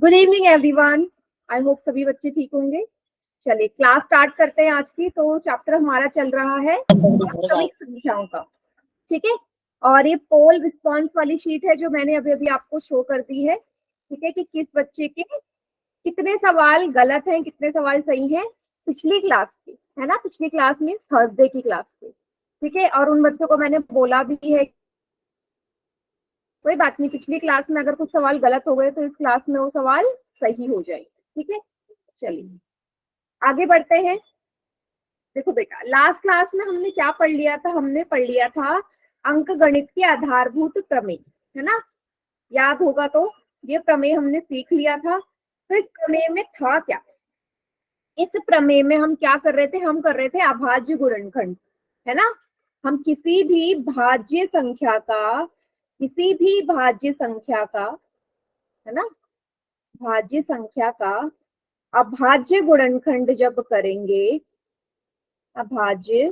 Good evening everyone. I hope सभी बच्चे ठीक होंगे। चलिए क्लास स्टार्ट करते हैं आज की। तो चैप्टर हमारा चल रहा है वास्तविक संख्याओं का। ठीक है, और ये पोल रिस्पॉन्स वाली शीट है जो मैंने अभी अभी आपको शो कर दी है। ठीक है, कि किस बच्चे के कितने सवाल गलत हैं, कितने सवाल सही हैं पिछली क्लास के, है ना। पिछली क्लास में थर्सडे की क्लास के। ठीक है, और उन बच्चों को मैंने बोला भी है कोई बात नहीं, पिछली क्लास में अगर कुछ सवाल गलत हो गए तो इस क्लास में वो सवाल सही हो जाएंगे। ठीक है, चलिए आगे बढ़ते हैं। देखो बेटा, लास्ट क्लास में हमने क्या पढ़ लिया था? हमने पढ़ लिया था अंक गणित के आधारभूत प्रमेय, है ना। याद होगा तो ये प्रमेय हमने सीख लिया था। तो इस प्रमेय में था क्या? इस प्रमेय में हम क्या कर रहे थे? हम कर रहे थे अभाज्य गुणनखंड, है ना। हम किसी भी भाज्य संख्या का, किसी भी भाज्य संख्या का, है ना, भाज्य संख्या का अभाज्य गुणनखंड जब करेंगे, अभाज्य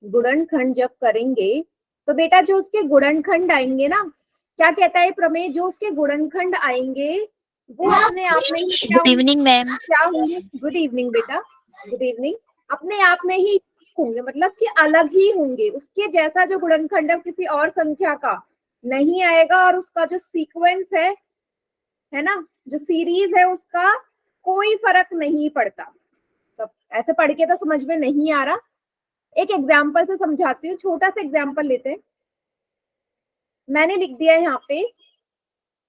गुणनखंड जब करेंगे तो बेटा जो उसके गुणनखंड आएंगे ना, क्या कहता है प्रमेय, जो उसके गुणनखंड आएंगे वो अपने आप में ही क्या गुड इवनिंग मैम। क्या होंगे? गुड इवनिंग बेटा, गुड इवनिंग। अपने आप में ही होंगे, मतलब कि अलग ही होंगे। उसके जैसा जो गुणनखंड है किसी और संख्या का नहीं आएगा, और उसका जो सीक्वेंस है ना, जो सीरीज है उसका कोई फर्क नहीं पड़ता। तो ऐसे पढ़ के तो समझ में नहीं आ रहा। एक एग्जाम्पल से समझाती हूँ, छोटा सा एग्जाम्पल लेते हैं। मैंने लिख दिया है यहाँ पे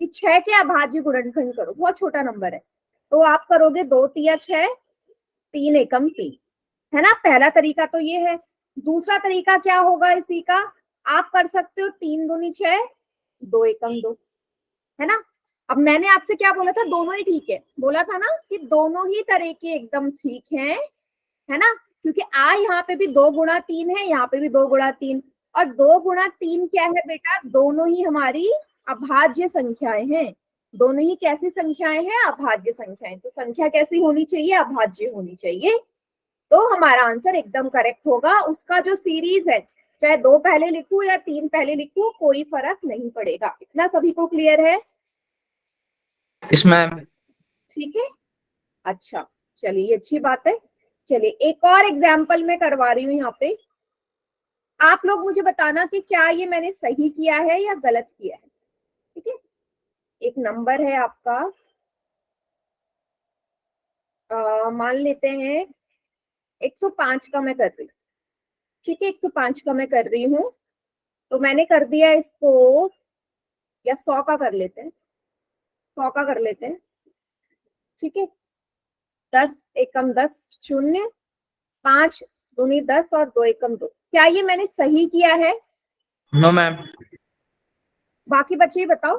कि 6 के अभाज्य गुणनखंड करो, बहुत छोटा नंबर है। तो आप करोगे 2 तिया 6, 3 एकम 3, है ना। पहला तरीका तो ये है। दूसरा तरीका क्या होगा इसी का? आप कर सकते हो 3 दूनी 6, 2 एकम 2, है ना। अब मैंने आपसे क्या बोला था? दोनों ही ठीक है बोला था ना, कि दोनों ही तरह के एकदम ठीक है ना। क्योंकि यहाँ पे भी 2 गुणा 3 है, यहाँ पे भी 2 गुणा 3, और 2 गुणा 3 क्या है बेटा? दोनों ही हमारी अभाज्य संख्याएं हैं। दोनों ही कैसी संख्याएं हैं? अभाज्य संख्याएं। तो संख्या कैसी होनी चाहिए? अभाज्य होनी चाहिए। तो हमारा आंसर एकदम करेक्ट होगा। उसका जो सीरीज है, चाहे 2 पहले लिखूं या 3 पहले लिखूं, कोई फर्क नहीं पड़ेगा। इतना सभी को क्लियर है? इसमें ठीक है, अच्छा चलिए, अच्छी बात है। चलिए एक और एग्जाम्पल मैं करवा रही हूँ यहाँ पे। आप लोग मुझे बताना कि क्या ये मैंने सही किया है या गलत किया है। ठीक है, एक नंबर है आपका, मान लेते हैं 105 का मैं कर रही हूँ। ठीक है, 105 का मैं कर रही हूँ। तो मैंने कर दिया इसको, या 100 का कर लेते हैं, 100 का कर लेते हैं। ठीक है, 10 एकम 10 शून्य, 5 दूनी 10 और 2 एकम 2। क्या ये मैंने सही किया है? No ma'am. बाकी बच्चे बताओ।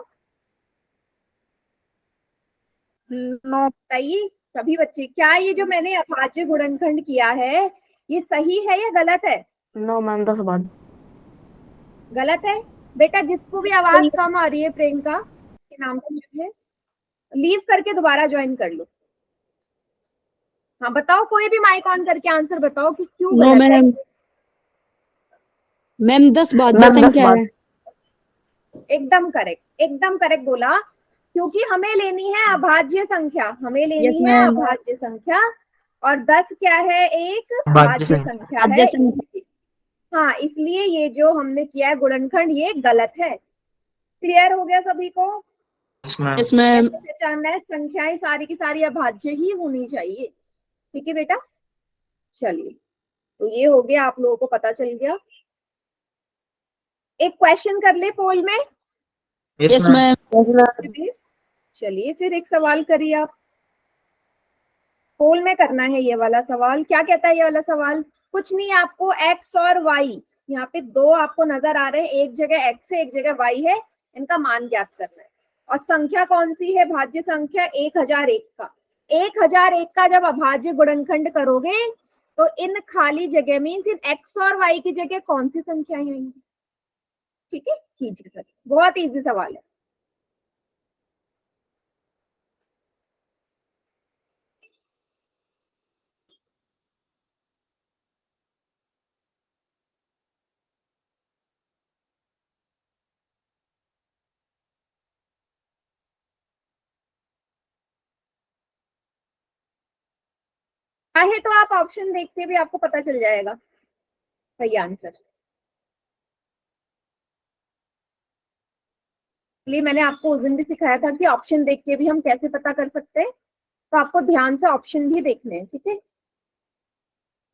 नो। बताइए सभी बच्चे, क्या ये जो मैंने अभाज्य गुणनखंड किया है ये सही है या गलत है? नो मैम, 10 बाद गलत है। बेटा जिसको भी आवाज कम आ रही है, प्रियंका के नाम से जो है, लीव करके दोबारा ज्वाइन कर लो। हाँ बताओ, कोई भी माइक ऑन करके आंसर बताओ कि क्यों नो गलत है। मैम। मैम 10 भाज्य संख्या है। एकदम करेक्ट, एकदम करेक्ट बोला। क्योंकि हमें लेनी है अभाज्य संख्या, हमें यस लेनी है मैम। अभाज्य संख्या, और 10 क्या है? एक भाज्य भाज्य संख्या। संख्या भाज्य है। संख्या। हाँ, इसलिए ये जो हमने किया है गुणनखंड, ये गलत है। क्लियर हो गया सभी को? इसमें यस मैम। कैसे पहचानना है? संख्याएं सारी की सारी अभाज्य ही होनी चाहिए। ठीक है बेटा, चलिए तो ये हो गया, आप लोगों को पता चल गया। एक क्वेश्चन कर ले पोल में यस मैम। प्लीज। चलिए फिर एक सवाल करिए आप। पोल में करना है ये वाला सवाल। क्या कहता है ये वाला सवाल? कुछ नहीं, आपको एक्स और वाई, यहाँ पे 2 आपको नजर आ रहे हैं, एक जगह एक्स है एक जगह वाई है, इनका मान ज्ञात करना है। और संख्या कौन सी है? भाज्य संख्या 1001 का। 1001 का जब अभाज्य गुणनखंड करोगे तो इन खाली जगह मीन्स इन एक्स और वाई की जगह कौन सी संख्याएं आएंगी? ठीक है, कीजिए सर, बहुत इजी सवाल है। चाहे तो आप ऑप्शन देख के भी आपको पता चल जाएगा सही आंसर। इसलिए मैंने आपको उस दिन भी सिखाया था कि ऑप्शन देख के भी हम कैसे पता कर सकते हैं, तो आपको ध्यान से ऑप्शन भी देखने हैं, ठीक है।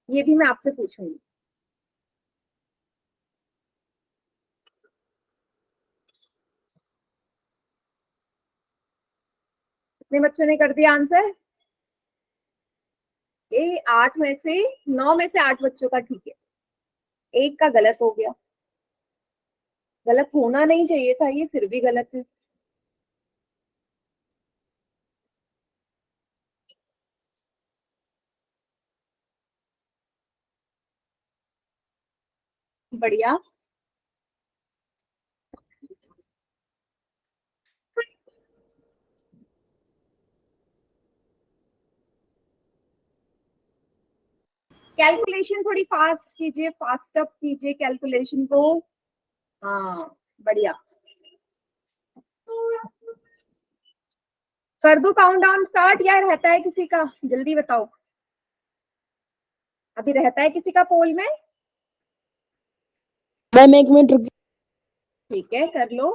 ये भी मैं आपसे पूछूंगी। कितने बच्चों ने कर दिया आंसर? ये 8 में से 9 में से 8 बच्चों का ठीक है, एक का गलत हो गया। गलत होना नहीं चाहिए था ये, फिर भी गलत है। बढ़िया। कैलकुलेशन थोड़ी फास्ट कीजिए, फास्ट अप कीजिए कैलकुलेशन को। हाँ बढ़िया। कर दो काउंट डाउन स्टार्ट या रहता है किसी का? जल्दी बताओ, अभी रहता है किसी का पोल में? मैम 1 मिनट रुक। ठीक है कर लो।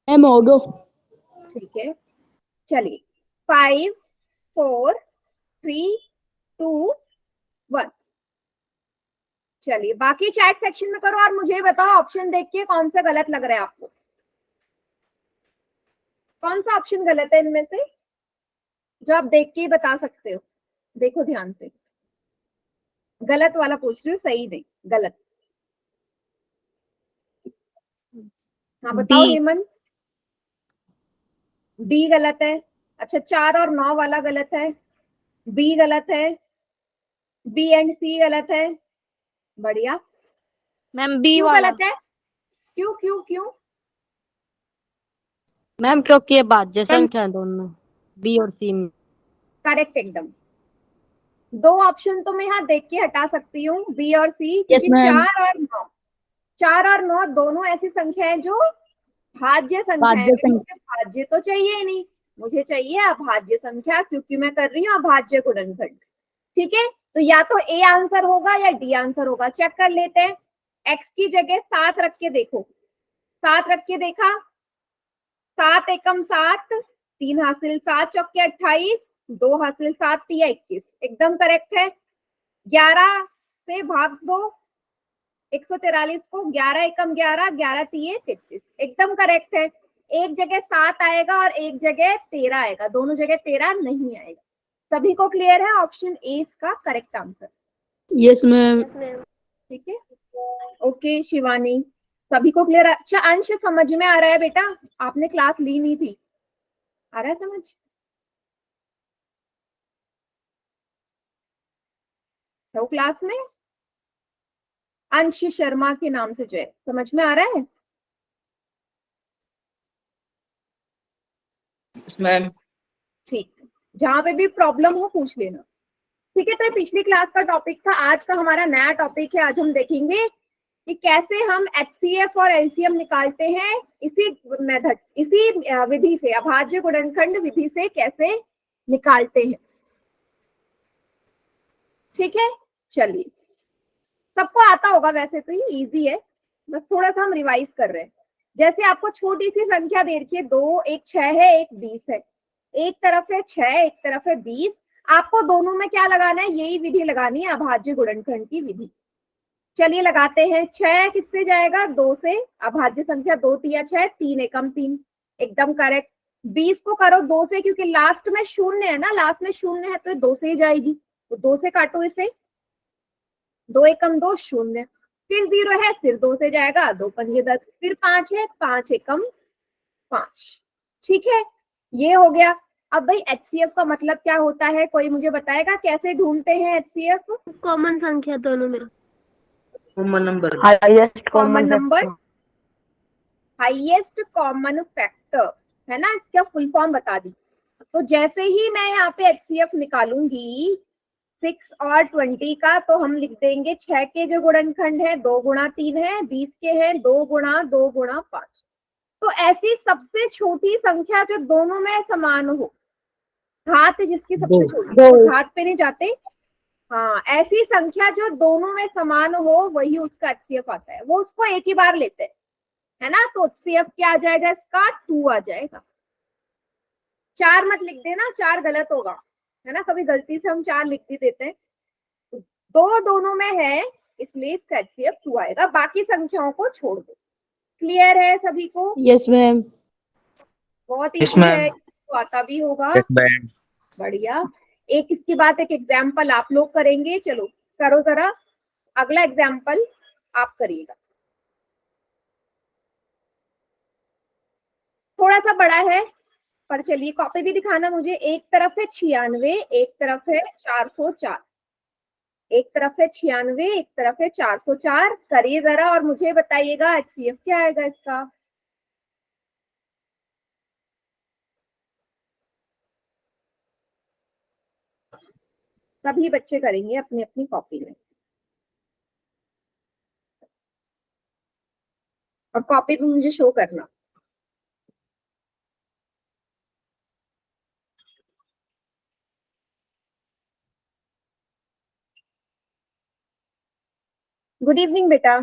मैम हो गयो। ठीक है चलिए, 5 4 3 2 1। चलिए बाकी चैट सेक्शन में करो और मुझे बताओ ऑप्शन देख के कौन सा गलत लग रहा है आपको। कौन सा ऑप्शन गलत है इनमें से जो आप देख के ही बता सकते हो? देखो ध्यान से, गलत वाला पूछ रही हूँ, सही नहीं, गलत। हाँ बताओ हेमंत। डी गलत है। अच्छा 4 और 9 वाला गलत है। बी गलत है। बी एंड सी गलत है। बढ़िया। मैम बी क्यों वाला। गलत है? क्यों क्यों क्यों? मैम क्योंकि ये भाज्य संख्या है दोनों, बी और सी में। करेक्ट एकदम। 2 ऑप्शन तो मैं यहाँ देख के हटा सकती हूँ, बी और सी, यस क्योंकि मैम। 4 और 9 दोनों ऐसी संख्या है जो भाज्य संख्या है। भाज्य तो संख्या। मुझे भाज्य तो चाहिए ही नहीं, मुझे चाहिए अभाज्य संख्या, क्योंकि मैं कर रही हूँ अभाज्य गुणनखंड। ठीक है, तो या तो ए आंसर होगा या डी आंसर होगा। चेक कर लेते हैं। एक्स की जगह 7 रख के देखो, 7 रख के देखा, 7 एकम 7, 3 हासिल 7 चौके 28, 2 हासिल 7 तिया 21, एकदम करेक्ट है। 11 से भाग दो 143 को, 11 एकम 11, 11 तिये 33, एकदम करेक्ट है। एक जगह 7 आएगा और एक जगह 13 आएगा, दोनों जगह 13 नहीं आएगा। सभी को क्लियर है? ऑप्शन ए इसका करेक्ट आंसर। Yes ma'am. ठीक है ओके शिवानी, सभी को क्लियर? अच्छा अंश समझ में आ रहा है बेटा? आपने क्लास ली नहीं थी, आ रहा है समझ? तो क्लास में अंश शर्मा के नाम से जो है, समझ में आ रहा है? Yes, ma'am. ठीक, जहां पे भी प्रॉब्लम हो पूछ लेना। ठीक है, तो पिछली क्लास का टॉपिक था, आज का हमारा नया टॉपिक है। आज हम देखेंगे कि कैसे हम एचसीएफ और एलसीएम निकालते हैं इसी मेथड, इसी विधि से, अभाज्य गुणनखंड विधि से कैसे निकालते हैं। ठीक है चलिए, सबको आता होगा वैसे तो, ये इजी है, बस थोड़ा सा हम रिवाइज कर रहे हैं। जैसे आपको छोटी सी संख्या दे रखी है, 2, एक 6 है एक 20 है, एक तरफ है 6 एक तरफ है 20, आपको दोनों में क्या लगाना है? यही विधि लगानी है, अभाज्य गुणनखंड की विधि। चलिए लगाते हैं। 6 किससे जाएगा? 2 से, अभाज्य संख्या 2 तिया 6, 3 एकम 3, एकदम करेक्ट। 20 को करो 2 से, क्योंकि लास्ट में शून्य है ना, लास्ट में शून्य है तो 2 से ही जाएगी, तो 2 से काटो इसे, 2 एकम 2 शून्य, फिर 0 है, फिर 2 से जाएगा, 2 पंजे 10, फिर 5 है, 5 एकम 5। ठीक है, ये हो गया। अब भाई एचसीएफ का मतलब क्या होता है? कोई मुझे बताएगा कैसे ढूंढते हैं एचसीएफ? कॉमन संख्या दोनों में। Common number. Highest common number, highest common factor, है ना? इसका फुल फॉर्म बता दी। तो जैसे ही मैं यहाँ पे एचसीएफ निकालूंगी 6 और 20 का, तो हम लिख देंगे 6 के जो गुणनखंड है 2 गुणा 3 है, 20 के हैं 2 गुणा 2 गुणा 5। तो ऐसी सबसे छोटी संख्या जो दोनों में समान हो, घात जिसकी सबसे छोटी, तो घात पे नहीं जाते, हाँ, ऐसी संख्या जो दोनों में समान हो वही उसका HCF आता है, वो उसको एक ही बार लेते हैं, है ना। तो HCF क्या आ जाएगा इसका, 2 आ जाएगा। 4 मत लिख देना, 4 गलत होगा, है ना, कभी गलती से हम 4 लिख भी देते हैं। तो दो दोनों में है, इसलिए इसका HCF 2 आएगा, बाकी संख्याओं को छोड़ दो। क्लियर है सभी को? Yes ma'am. बहुत Yes, इजी है, ma'am. तो आता भी होगा। Yes, ma'am. बढ़िया। एक इसके बाद एक एग्जाम्पल आप लोग करेंगे, चलो करो जरा, अगला एग्जाम्पल आप करिएगा। थोड़ा सा बड़ा है, पर चलिए कॉपी भी दिखाना मुझे। एक तरफ है 96, एक तरफ है 404। एक तरफ है 96, एक तरफ है 404। करिए जरा और मुझे बताइएगा HCF क्या आएगा इसका। सभी बच्चे करेंगे अपनी अपनी कॉपी में, और कॉपी भी मुझे शो करना। गुड इवनिंग बेटा।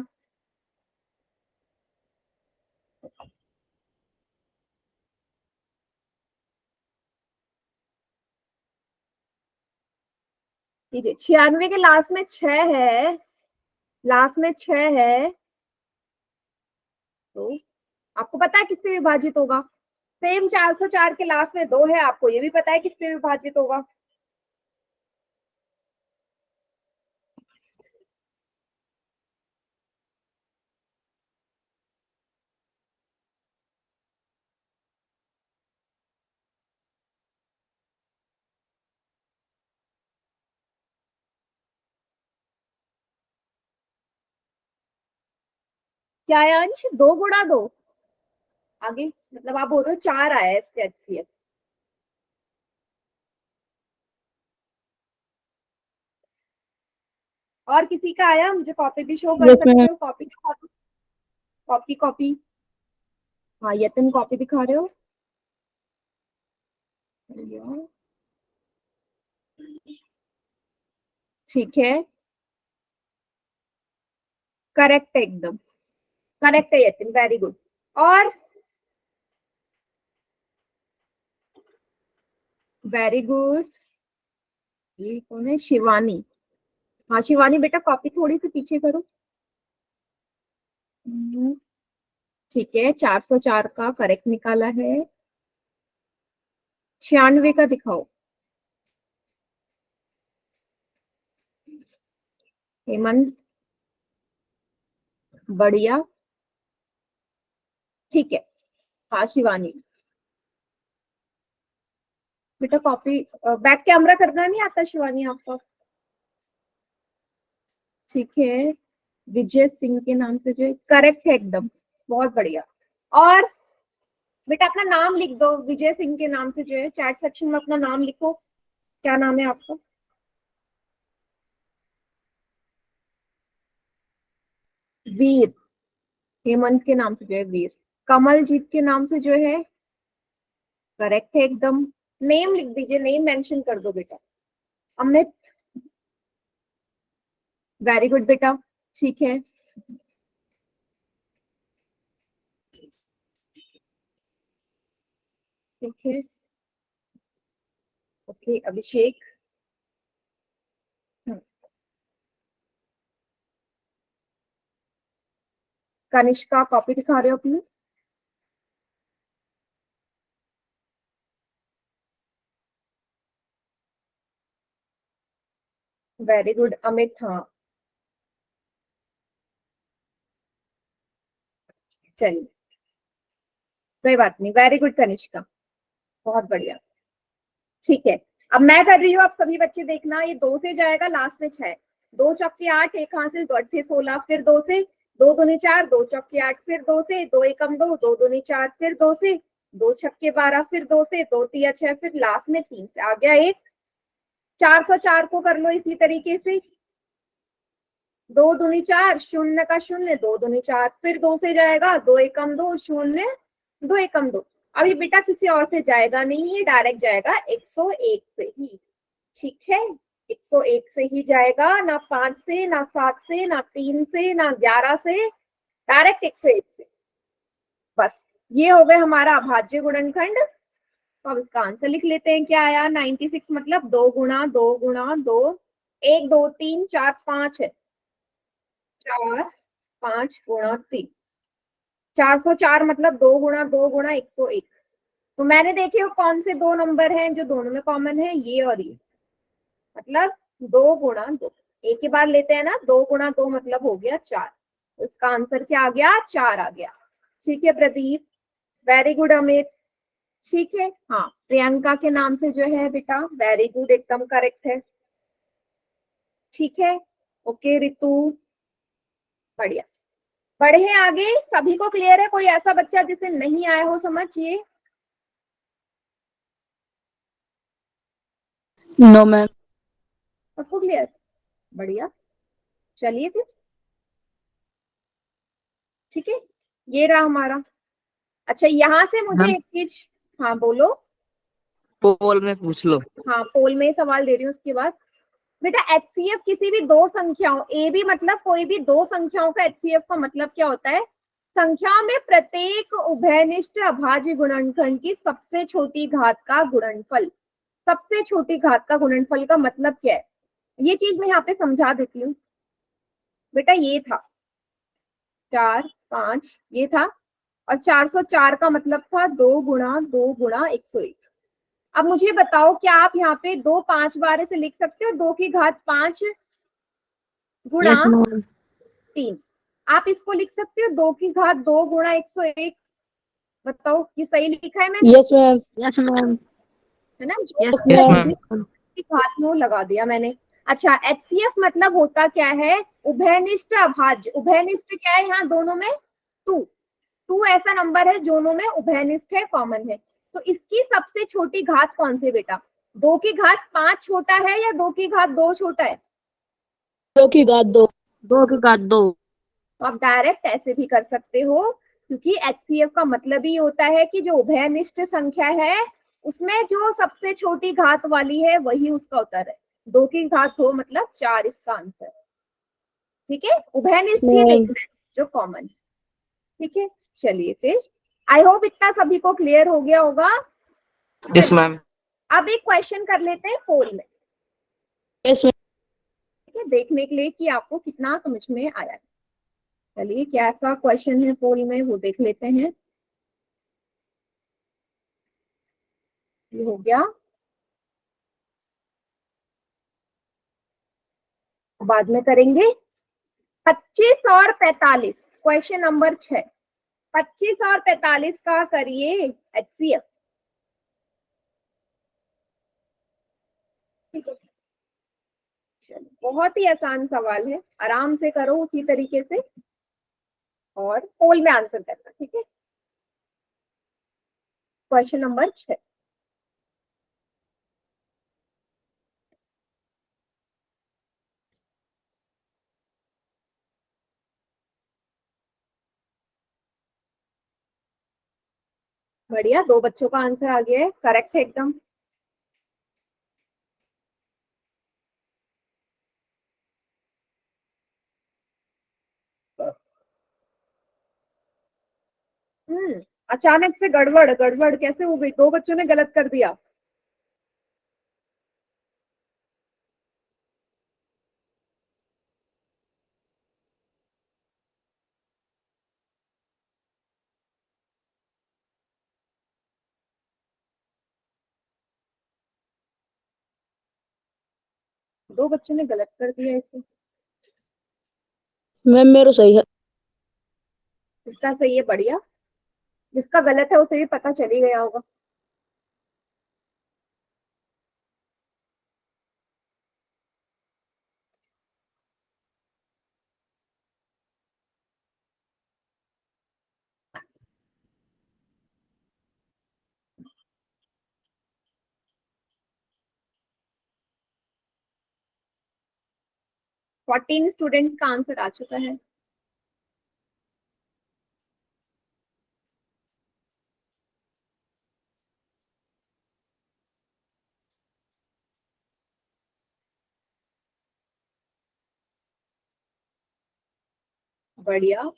लीजिए, 96 के लास्ट में 6 है, लास्ट में 6 है, तो आपको पता है किससे विभाजित होगा। सेम 404 के लास्ट में 2 है, आपको ये भी पता है किससे विभाजित होगा। क्या है अंश, 2 गुणा 2, आगे मतलब आप बोल रहे हो 4 आया है इसके HCF। और किसी का आया, मुझे कॉपी भी शो कर यस सकते मैम। हो, कॉपी दिखा दो। कॉपी कॉपी, हाँ यतन कॉपी दिखा रहे हो। ठीक है, करेक्ट है, एकदम करेक्ट है यतिन, वेरी गुड। और वेरी गुड, ये कौन है, शिवानी। हाँ शिवानी बेटा, कॉपी थोड़ी सी पीछे करो। ठीक है, 404 का करेक्ट निकाला है। 96 का दिखाओ हेमंत, बढ़िया, ठीक है। हाँ शिवानी बेटा, कॉपी बैक कैमरा करना नहीं आता शिवानी आपको? ठीक है, विजय सिंह के नाम से जो है, करेक्ट है एकदम, बहुत बढ़िया। और बेटा अपना नाम लिख दो, विजय सिंह के नाम से जो है, चैट सेक्शन में अपना नाम लिखो, क्या नाम है आपका। वीर, हेमंत के नाम से जो है वीर। कमलजीत के नाम से जो है, करेक्ट है एकदम। नेम लिख दीजिए, नेम मेंशन कर दो बेटा। अमित, वेरी गुड बेटा, ठीक है। ठीक है, ओके, अभिषेक। कनिष्का, कॉपी दिखा रहे हो अपनी? वेरी गुड अमित, हाँ चलिए, कोई बात नहीं, वेरी गुड कनिष्का, बहुत बढ़िया। ठीक है, अब मैं कर रही हूँ, आप सभी बच्चे देखना, ये 2 से जाएगा, लास्ट में 6। 2 चौके 8, एक हासिल, 2 अट्ठे 16, फिर 2 से, 2 दूनी 4, 2 चौके 8, फिर 2 से, 2 एकम 2, 2 दूनी 4, फिर 2 से, 2 छक्के 12, फिर 2 से, 2 तिया 6, फिर लास्ट में 3 से आ गया एक। 404 को कर लो इसी तरीके से, 2 दूनी 4, शून्य का शून्य, 2 दूनी 4, फिर 2 से जाएगा, 2 एकम 2, शून्य, 2 एकम 2। अभी बेटा किसी और से जाएगा नहीं, ये डायरेक्ट जाएगा 101 से ही, ठीक है, 101 से ही जाएगा, ना 5 से, ना 7 से, ना 3 से, ना 11 से, डायरेक्ट 101 से। बस ये हो गए हमारा अभाज्य गुणनखंड। तो अब इसका आंसर लिख लेते हैं, क्या आया 96 मतलब 2 गुणा 2 गुणा 2, 1 2 3 4 5 है, 4 5 गुणा 3, 404 मतलब 2 गुणा 2 गुणा 101। तो मैंने देखे कौन से दो नंबर हैं जो दोनों में कॉमन है, ये और ये, मतलब 2 गुणा 2, एक ही बार लेते हैं ना, 2 गुणा 2 मतलब हो गया 4। तो इसका आंसर क्या आ गया, 4 आ गया। ठीक है प्रदीप, वेरी गुड अमित। ठीक है, हाँ प्रियंका के नाम से जो है बेटा, वेरी गुड, एकदम करेक्ट है। ठीक है, ओके रितु, बढ़िया। बढ़े आगे, सभी को क्लियर है? कोई ऐसा बच्चा जिसे नहीं आया हो समझ ये? No ma'am. सबको क्लियर, बढ़िया। चलिए फिर, ठीक है, ये रहा हमारा। अच्छा यहाँ से मुझे मैम एक चीज, हाँ बोलो। पोल में पूछ लो। हाँ पोल में सवाल दे रही हूँ उसके बाद। बेटा एचसीएफ किसी भी दो संख्याओं, ए भी मतलब कोई भी दो संख्याओं का एचसीएफ का मतलब क्या होता है, संख्याओं में प्रत्येक उभयनिष्ठ अभाज्य गुणनखंड की सबसे छोटी घात का गुणनफल। सबसे छोटी घात का गुणनफल का मतलब क्या है, ये चीज मैं यहाँ पे समझा देती हूँ। बेटा ये था 4 5, ये था, और 404 का मतलब था 2 गुणा 2 गुणा 101। अब मुझे बताओ, क्या आप यहाँ पे 2 5 बार ऐसे लिख सकते हो, 2 की घात 5 गुणा यस मैम। 3? आप इसको लिख सकते हो 2 की घात 2 गुणा 101? बताओ ये सही लिखा है मैंने? Yes ma'am. Yes ma'am. है ना, जो यस यस मैम। मैम। की घात में वो लगा दिया मैंने। अच्छा एचसीएफ मतलब होता क्या है, उभयनिष्ठ अभाज्य। उभयनिष्ठ क्या है यहाँ दोनों में, 2। 2 ऐसा नंबर है दोनों में उभयनिष्ठ है, कॉमन है। तो इसकी सबसे छोटी घात कौन सी बेटा, 2 की घात 5 छोटा है या 2 की घात 2 छोटा है? 2 की घात 2। 2 की घात 2। तो आप डायरेक्ट ऐसे भी कर सकते हो, क्योंकि एचसीएफ का मतलब ही होता है कि जो उभयनिष्ठ संख्या है उसमें जो सबसे छोटी घात वाली है वही उसका उत्तर है। 2 की घात हो मतलब 4 इसका आंसर। ठीक है, उभयनिष्ठ ही मैम। देखना है जो कॉमन। ठीक है, चलिए फिर, आई होप इतना सभी को क्लियर हो गया होगा। Yes ma'am. अब एक क्वेश्चन कर लेते हैं पोल में, यस मैम। ठीक है, देखने के लिए कि आपको कितना समझ में आया है। चलिए क्या ऐसा क्वेश्चन है पोल में वो देख लेते हैं। ये हो गया, बाद में करेंगे। 25 और 45, क्वेश्चन नंबर 6। 25 और 45 का करिए एचसीएफ। ठीक है, चलो बहुत ही आसान सवाल है, आराम से करो उसी तरीके से और पोल में आंसर करना। ठीक है, क्वेश्चन नंबर 6। बढ़िया, दो बच्चों का आंसर आ गया है, करेक्ट है एकदम। अचानक से गड़बड़ गड़बड़ कैसे हो गई, दो बच्चों ने गलत कर दिया। दो बच्चों ने गलत कर दिया इसे। मैम मेरा सही है। इसका सही है, बढ़िया। जिसका गलत है उसे भी पता चल ही गया होगा। फोर्टीन स्टूडेंट्स का आंसर आ चुका है। बढ़िया।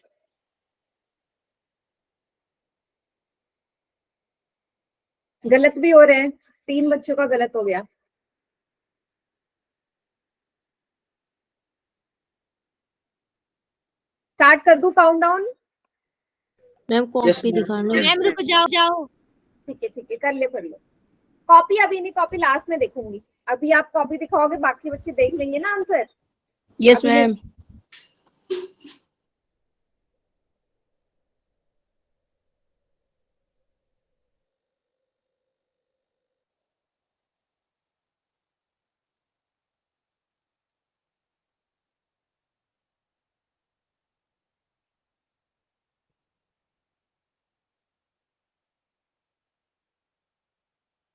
गलत भी हो रहे हैं, 3 बच्चों का गलत हो गया। स्टार्ट कर दूं count down? Ma'am Yes, copy ma'am. दिखाना। मैम रुक जाओ जाओ। ठीक है, कर लो। कॉपी अभी नहीं, कॉपी लास्ट में देखूंगी। अभी आप कॉपी दिखाओगे, बाकी बच्चे देख लेंगे ना आंसर। Yes, अभी नहीं। ma'am.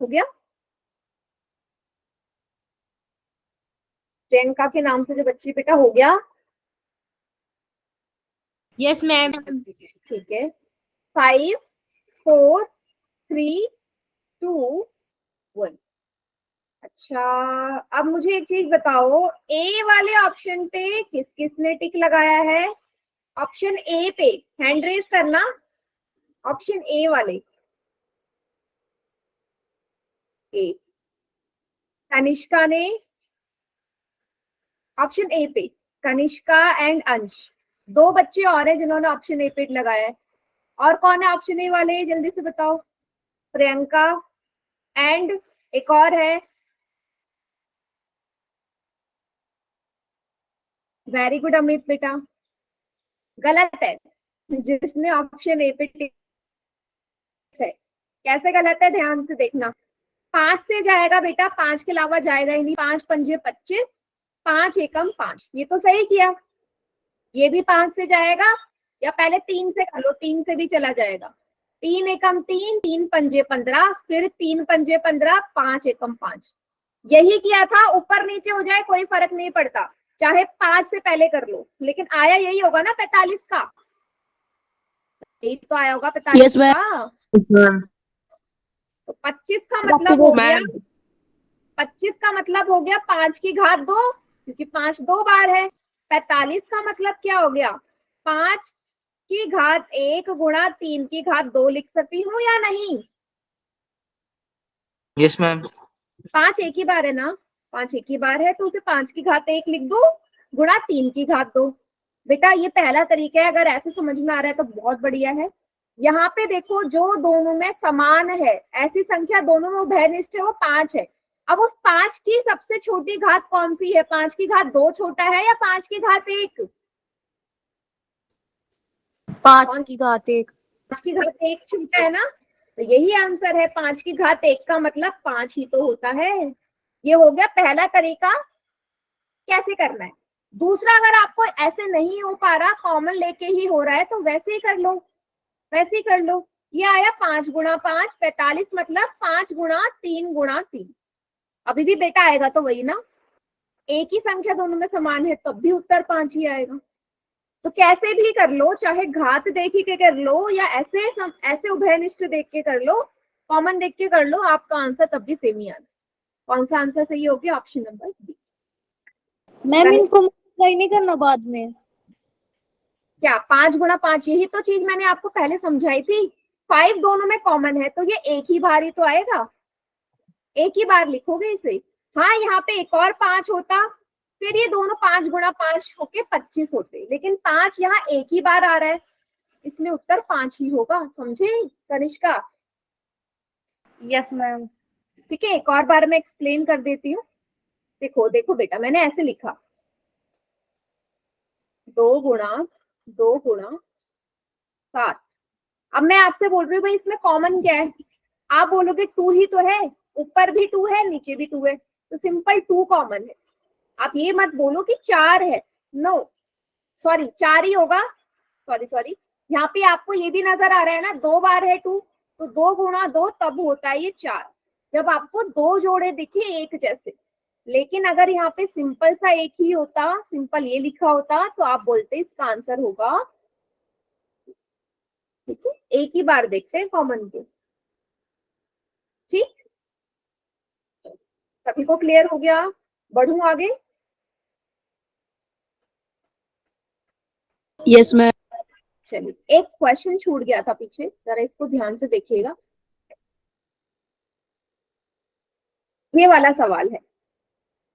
हो गया? प्रियंका के नाम से जो बच्ची, बेटा हो गया? Yes ma'am. ठीक है। 5 4 3 2 1। अच्छा, अब मुझे एक चीज बताओ, ए वाले ऑप्शन पे किस किसने टिक लगाया है? ऑप्शन ए पे हैंड रेज करना। ऑप्शन ए वाले, ए, कनिष्का ने। ऑप्शन ए पे कनिष्का एंड अंश, 2 बच्चे और हैं जिन्होंने ऑप्शन ए पे लगाया है। और कौन है ऑप्शन ए वाले, जल्दी से बताओ। प्रियंका एंड एक और है। वेरी गुड अमित बेटा। गलत है, जिसने ऑप्शन ए पे टिक है। कैसे गलत है, ध्यान से देखना। 5 से जाएगा बेटा, 5 के अलावा जाएगा ही नहीं। 5 पंजे 25, 5 एकम 5, ये तो सही किया। ये भी 5 से जाएगा, या पहले 3 से कर लो, 3 से भी चला जाएगा। 3 एकम 3, 3 पंजे 15, फिर 3 पंजे 15, 5 एकम 5। यही किया था, ऊपर नीचे हो जाए कोई फर्क नहीं पड़ता, चाहे 5 से पहले कर लो, लेकिन आया यही होगा ना 45 का। यही तो आया होगा 45 Yes, ma'am. का। Yes, ma'am. तो 25 का मतलब हो गया, Ma'am. 25 का मतलब हो गया 5 की घात 2, क्योंकि 5 2 बार है। 45 का मतलब क्या हो गया, 5 की घात 1 गुणा 3 की घात 2 लिख सकती हूँ या नहीं? Yes, ma'am. 5 एक ही बार है ना, 5 एक ही बार है, तो उसे 5 की घात 1 लिख दो गुणा 3 की घात 2। बेटा ये पहला तरीका है, अगर ऐसे समझ में आ रहा है तो बहुत बढ़िया है। यहाँ पे देखो, जो दोनों में समान है, ऐसी संख्या दोनों में उभयनिष्ठ है, वो 5 है। अब उस 5 की सबसे छोटी घात कौन सी है? 5 की घात 2 छोटा है या 5 की घात 1? 5 की घात 1। 5 की घात 1 छोटा है ना, तो यही आंसर है। 5 की घात 1 का मतलब 5 ही तो होता है। ये हो गया पहला तरीका कैसे करना है। दूसरा, अगर आपको ऐसे नहीं हो पा रहा, कॉमन लेके ही हो रहा है, तो वैसे ही कर लो, वैसे ही कर लो। ये आया 5 गुणा 5, 45, मतलब 5 गुणा 3 गुणा 3। अभी भी बेटा आएगा तो वही ना, एक ही संख्या दोनों में समान है, तब भी उत्तर 5 ही आएगा। तो कैसे भी कर लो, चाहे घात देख के कर लो या ऐसे उभयनिष्ठ देख के कर लो, कॉमन देख के कर लो, आपका आंसर तब भी सेम ही आना। कौन सा आंसर सही हो गया? Option number B. मैम इनको मल्टीप्लाई नहीं करना बाद में? क्या 5 गुणा 5? यही तो चीज मैंने आपको पहले समझाई थी। 5 दोनों में कॉमन है, तो ये एक ही बार ही तो आएगा, एक ही बार लिखोगे इसे। हाँ, यहाँ पे एक और 5 होता, फिर ये दोनों 5 गुणा 5 होके 25 होते, लेकिन 5 यहाँ एक ही बार आ रहा है, इसलिए उत्तर 5 ही होगा। समझे कनिष्का? Yes ma'am. ठीक है, एक और बार मैं एक्सप्लेन कर देती हूँ। देखो देखो बेटा, मैंने ऐसे लिखा, 2 गुणा 7। अब मैं आपसे बोल रही हूँ भाई इसमें कॉमन क्या है? आप बोलोगे 2 ही तो है, ऊपर भी 2 है, नीचे भी 2 है, तो सिंपल 2 कॉमन है। आप ये मत बोलो कि 4 है, नो, सॉरी 4 ही होगा। सॉरी, यहाँ पे आपको ये भी नजर आ रहा है ना, 2 बार है 2, तो 2 गुणा 2 तब होता है ये 4, जब आपको 2 जोड़े दिखे एक जैसे। लेकिन अगर यहाँ पे सिंपल सा एक ही होता, सिंपल ये लिखा होता, तो आप बोलते इसका आंसर होगा। ठीक है, एक ही बार देखते हैं कॉमन को। ठीक, सभी को क्लियर हो गया? बढ़ूं आगे? Yes ma'am. चलिए, एक क्वेश्चन छूट गया था पीछे, जरा इसको ध्यान से देखिएगा। ये वाला सवाल है,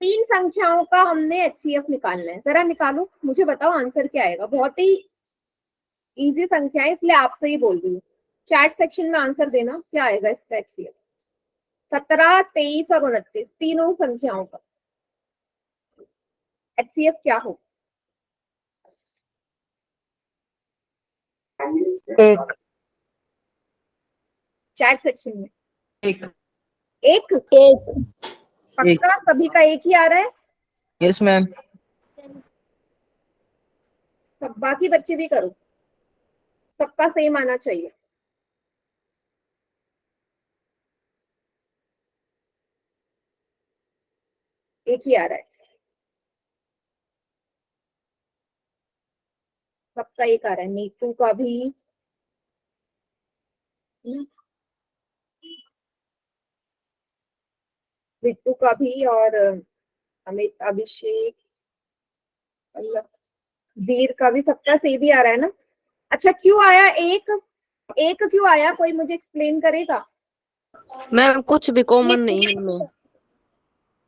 3 संख्याओं का हमने एचसीएफ निकालना है। जरा निकालो, मुझे बताओ आंसर क्या आएगा। बहुत ही इजी संख्या है, इसलिए आपसे ही बोल रही हूँ। चैट सेक्शन में आंसर देना, क्या आएगा इसका एचसीएफ। 17, 23 और 29, तीनों संख्याओं का एचसीएफ क्या हो। एक। चैट सेक्शन में एक। एक। एक। पक्का सभी का एक ही आ रहा है। Yes ma'am. सब बाकी बच्चे भी करो, सबका सेम आना चाहिए। एक ही आ रहा है, सबका एक आ रहा है। नीतू का भी, रितु का भी, और अमित, अभिषेक, वीर का भी, सबका सेम ही आ रहा है ना। अच्छा, क्यों आया एक, एक क्यों आया, कोई मुझे एक्सप्लेन करेगा। मैम कुछ भी कॉमन नहीं है ma'am.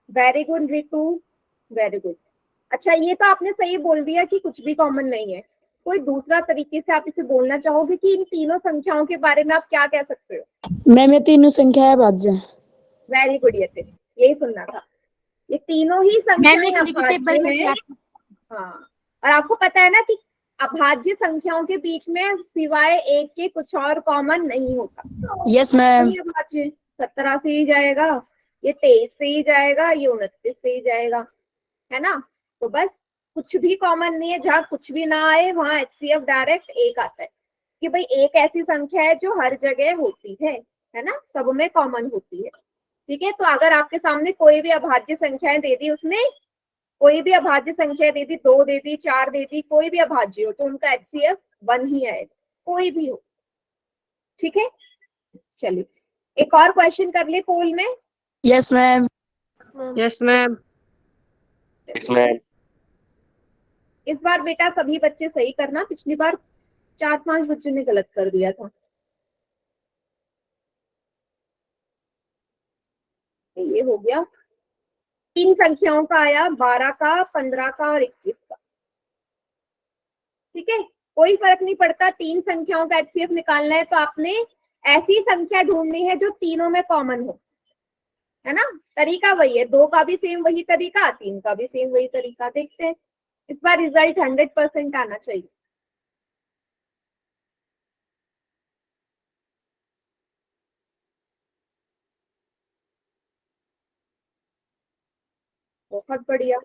Very good Ritu, very good. अच्छा, ये तो आपने सही बोल दिया कि कुछ भी कॉमन नहीं है। कोई दूसरा तरीके से आप इसे बोलना चाहोगे कि इन तीनों संख्याओं के बारे में आप क्या कह सकते हो। मैम ये तीनों संख्याएं भाज्य हैं। वेरी गुड यतिन, यही सुनना था। ये तीनों ही संख्याएं अभाज्य हैं। हाँ, और आपको पता है ना कि अभाज्य संख्याओं के बीच में सिवाय एक के कुछ और कॉमन नहीं होता। Yes ma'am. ये अभाज्य 17 से ही जाएगा, ये 23 से ही जाएगा, ये 29 से ही जाएगा, है ना। तो बस कुछ भी कॉमन नहीं है, जहाँ कुछ भी ना आए वहां एचसीएफ डायरेक्ट एक आता है कि भाई एक ऐसी संख्या है जो हर जगह होती है ना, सब में कॉमन होती है। ठीक है, तो अगर आपके सामने कोई भी अभाज्य संख्याएं दे दी उसने, कोई भी अभाज्य संख्या दे दी, 2 दे दी, 4 दे दी, कोई भी अभाज्य हो तो उनका एचसीएफ 1 ही आएगा, कोई भी हो। ठीक है, चलिए एक और क्वेश्चन कर ले पोल में। Yes ma'am. Yes ma'am. इस बार बेटा सभी बच्चे सही करना, पिछली बार 4-5 बच्चों ने गलत कर दिया था। ये हो गया। 3 संख्याओं का आया, 12 का, 15 का और 21 का। ठीक है, कोई फर्क नहीं पड़ता, 3 संख्याओं का एचसीएफ निकालना है तो आपने ऐसी संख्या ढूंढनी है जो तीनों में कॉमन हो, है ना। तरीका वही है, 2 का भी सेम वही तरीका, 3 का भी सेम वही तरीका। देखते हैं, इस बार रिजल्ट 100% आना चाहिए। बहुत बढ़िया।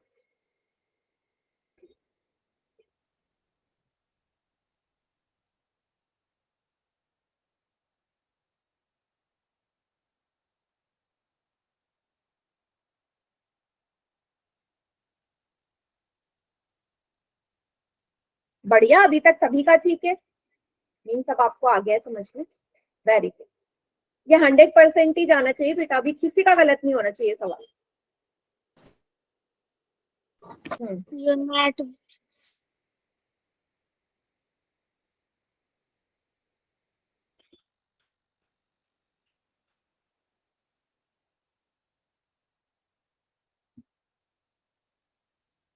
बढ़िया, अभी तक सभी का ठीक है, मीन सब आपको आ गया है समझ में। वेरी गुड, ये 100% ही जाना चाहिए बेटा, अभी किसी का गलत नहीं होना चाहिए सवाल।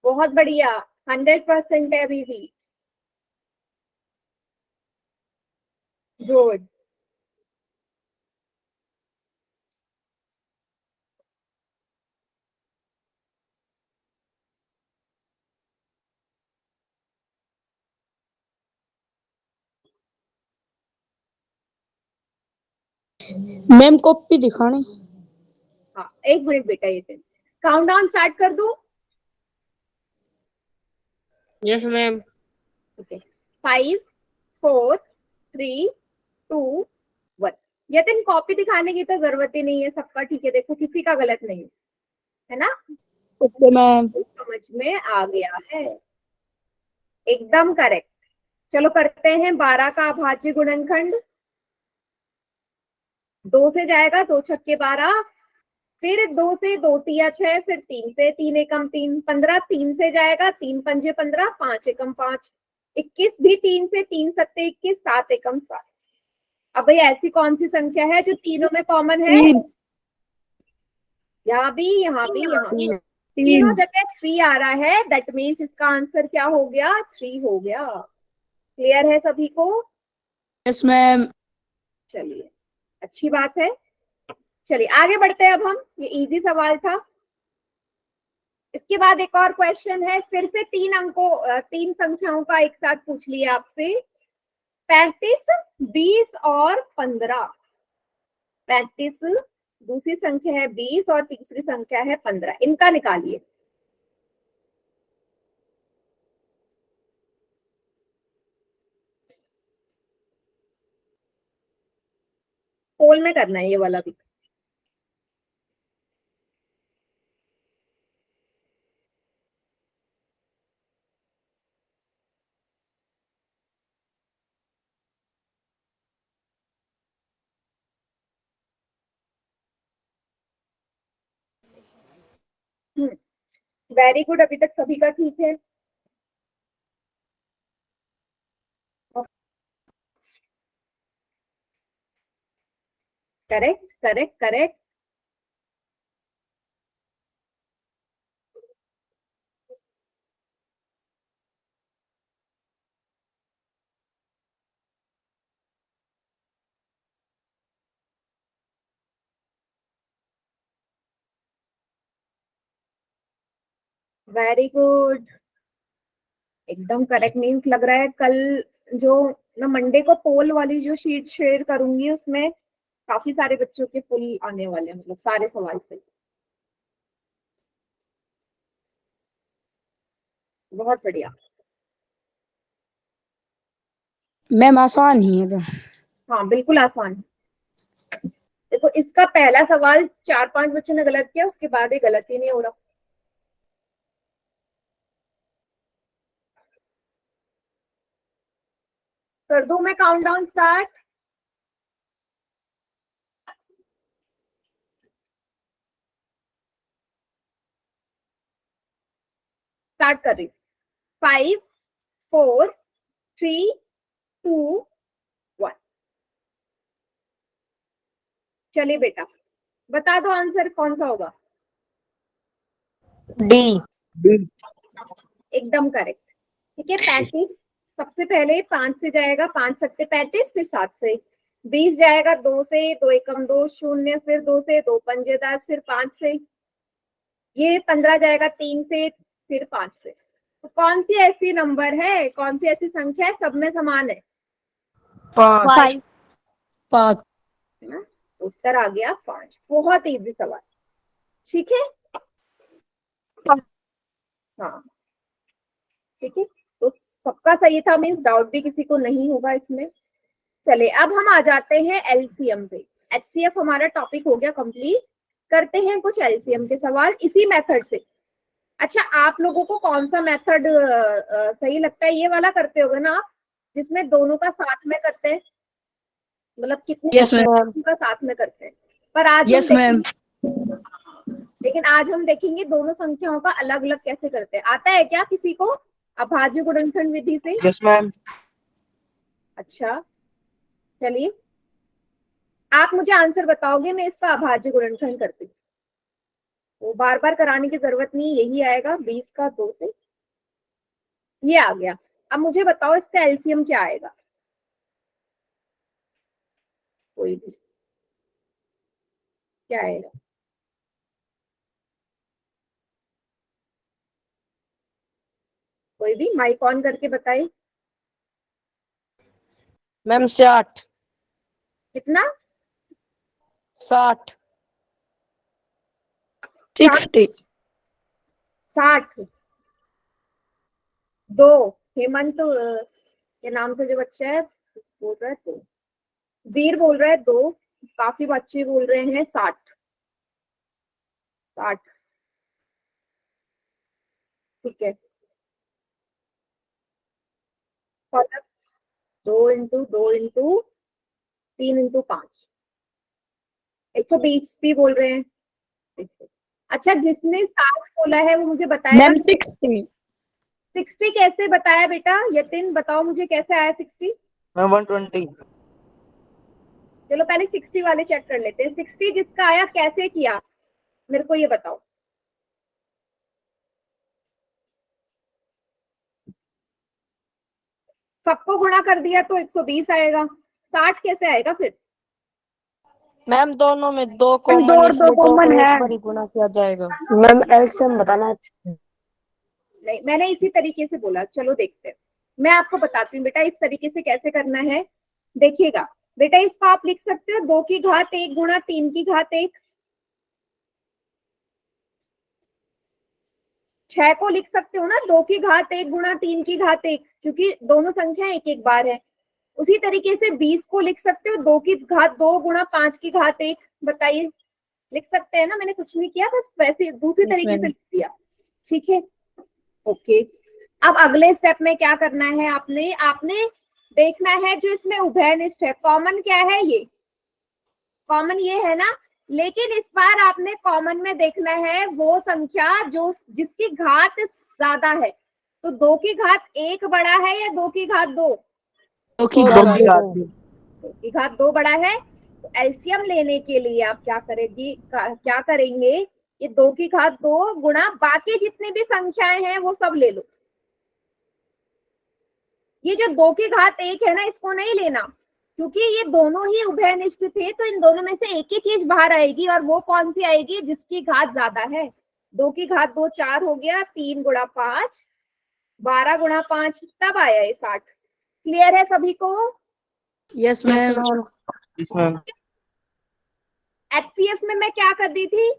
बहुत बढ़िया, 100% है अभी भी। गुड। मैम कॉपी दिखाने। हाँ, 1 मिनट बेटा, ये काउंटडाउन स्टार्ट कर दूं। Yes ma'am. Okay, 5, 4, 3, 2, 1। Yatin copy दिखाने की तो जरूरत ही नहीं है, सबका ठीक है। देखो किसी का गलत नहीं है ना, ओके मैम। समझ में आ गया है, एकदम करेक्ट। चलो करते हैं 12 का अभाज्य गुणनखंड। 2 से जाएगा, 2 छक्के 12, फिर 2 से 2 तिया 6, फिर 3 से 3 एकम 3, 15, 3 से जाएगा, 3 पंजे 15, 5 एकम 5, 21 भी 3 से, 3 सत्ते 21, 7 एकम 7। अब भाई ऐसी कौन सी संख्या है जो तीनों में कॉमन है? यहाँ भी, यहाँ भी, यहाँ भी, तीनों जगह 3 आ रहा है। दैट मीन्स इसका आंसर क्या हो गया? 3 हो गया। क्लियर है सभी को? Yes ma'am. चलिए, अच्छी बात है। चलिए आगे बढ़ते हैं अब हम। ये इजी सवाल था। इसके बाद एक और क्वेश्चन है, फिर से 3 संख्याओं का एक साथ पूछ लिया आपसे। 35, 20 और 15। 35 दूसरी संख्या है 20 और तीसरी संख्या है 15, इनका निकालिए। पोल में करना है ये वाला भी। वेरी गुड, अभी तक सभी का ठीक है। Correct, correct, correct. Very good, एकदम करेक्ट। मीन्स लग रहा है कल जो मैं मंडे को पोल वाली जो शीट शेयर करूंगी उसमें काफी सारे बच्चों के फुल आने वाले हैं, मतलब सारे सवाल सही। बहुत बढ़िया। मैम आसान ही है तो। हाँ बिल्कुल आसान है। देखो इसका पहला सवाल 4-5 बच्चों ने गलत किया, उसके बाद ये गलत ही नहीं हो रहा। कर दूं मैं काउंटडाउन स्टार्ट? स्टार्ट कर रही हूँ। 5, 4, 3, 2, 1। चलिए बेटा बता दो आंसर कौन सा होगा। डी। एकदम करेक्ट। ठीक है, 35 सबसे पहले 5 से जाएगा, 5 सत्ते 35, फिर 7 से। 20 जाएगा 2 से, 2 एकम 2 शून्य, फिर 2 से, 2 पंजे 10, फिर 5 से। ये 15 जाएगा 3 से, फिर 5 से। तो कौन सी ऐसी नंबर है, कौन सी ऐसी संख्या है सब में समान है? 5। 5। है ना? उत्तर आ गया 5। बहुत इजी सवाल। ठीक है, हाँ ठीक है। तो सबका सही था, मीन्स डाउट भी किसी को नहीं होगा इसमें। चले अब हम आ जाते हैं एलसीएम पे। एचसीएफ हमारा टॉपिक हो गया कंप्लीट। करते हैं कुछ एलसीएम के सवाल इसी मेथड से। अच्छा, आप लोगों को कौन सा मेथड सही लगता है? ये वाला करते होगे ना आप, जिसमें दोनों का साथ में करते हैं, मतलब कितने यस मैम। का साथ में करते हैं। पर आज यस हम मैम। लेकिन आज हम देखेंगे दोनों संख्याओं का अलग अलग कैसे करते हैं। आता है क्या किसी को अभाज्य गुणनखंड विधि से? Yes ma'am. अच्छा चलिए, आप मुझे आंसर बताओगे, मैं इसका अभाज्य गुणनखंड करती हूँ। तो बार बार कराने की जरूरत नहीं, यही आएगा 20 का 2 से। ये आ गया। अब मुझे बताओ इसका एलसीएम क्या आएगा? कोई भी, क्या आएगा? कोई भी माइक ऑन करके बताइए। मैम 60। कितना? 60। 60। 60। 2 हेमंत के नाम से जो बच्चा है बोल रहा है 2, वीर बोल रहा है 2, काफी बच्चे बोल रहे हैं 60। 60 ठीक है। 2 इंटू 2 इंटू 3 इंटू 5, 120 भी बोल रहे हैं। अच्छा, जिसने 60 बोला है वो मुझे बताएगा। मैम 60। 60 कैसे बताया बेटा? यतिन बताओ मुझे कैसे आया 60? मैम 120। चलो पहले 60 वाले चेक कर लेते हैं। 60 जिसका आया कैसे किया मेरे को ये बताओ। सबको गुणा कर दिया तो 120 आएगा। 60 कैसे आएगा फिर? मैम दोनों में दो दो कॉमन और दो इसलिए कॉमन तो है। एक बार ही गुना किया जाएगा। मैम एलसीएम बताना है। नहीं, मैंने इसी तरीके से बोला। चलो देखते हैं, मैं आपको बताती हूँ बेटा इस तरीके से कैसे करना है। देखिएगा बेटा, इसको आप लिख सकते हो 2 की घात 1 गुणा 3 की घात 1। 6 को लिख सकते हो ना 2 की घात 1 गुणा 3 की घात 1, क्योंकि दोनों संख्या एक एक बार है। उसी तरीके से 20 को लिख सकते हो 2 की घात 2 गुणा 5 की घात 1। बताइए, लिख सकते हैं ना? मैंने कुछ नहीं किया, बस वैसे दूसरी तरीके से लिख दिया। ठीक है, ओके। अब अगले स्टेप में क्या करना है? आपने आपने देखना है जो इसमें उभयनिष्ठ है। कॉमन क्या है? ये कॉमन ये है ना, लेकिन इस बार आपने कॉमन में देखना है वो संख्या जो जिसकी घात ज्यादा है। तो 2 की घात 1 बड़ा है या 2 की घात 2? 2 की दो घात की घात 2। 2 की घात 2 बड़ा है। तो एलसीएम लेने के लिए आप क्या क्या करेंगे? ये 2 की घात 2 गुणा बाकी जितनी भी संख्याएं हैं वो सब ले लो। ये जो 2 की घात 1 है ना, इसको नहीं लेना, क्योंकि ये दोनों ही उभयनिष्ठ थे। तो इन दोनों में से एक ही चीज बाहर आएगी, और वो कौन सी आएगी? जिसकी घात ज्यादा है। 2 की घात 2 4 हो गया, 3 गुणा 5 12 गुणा 5 तब आया ये 60। क्लियर है सभी को? Yes ma'am. Yes ma'am. HCF में मैं क्या कर दी थी?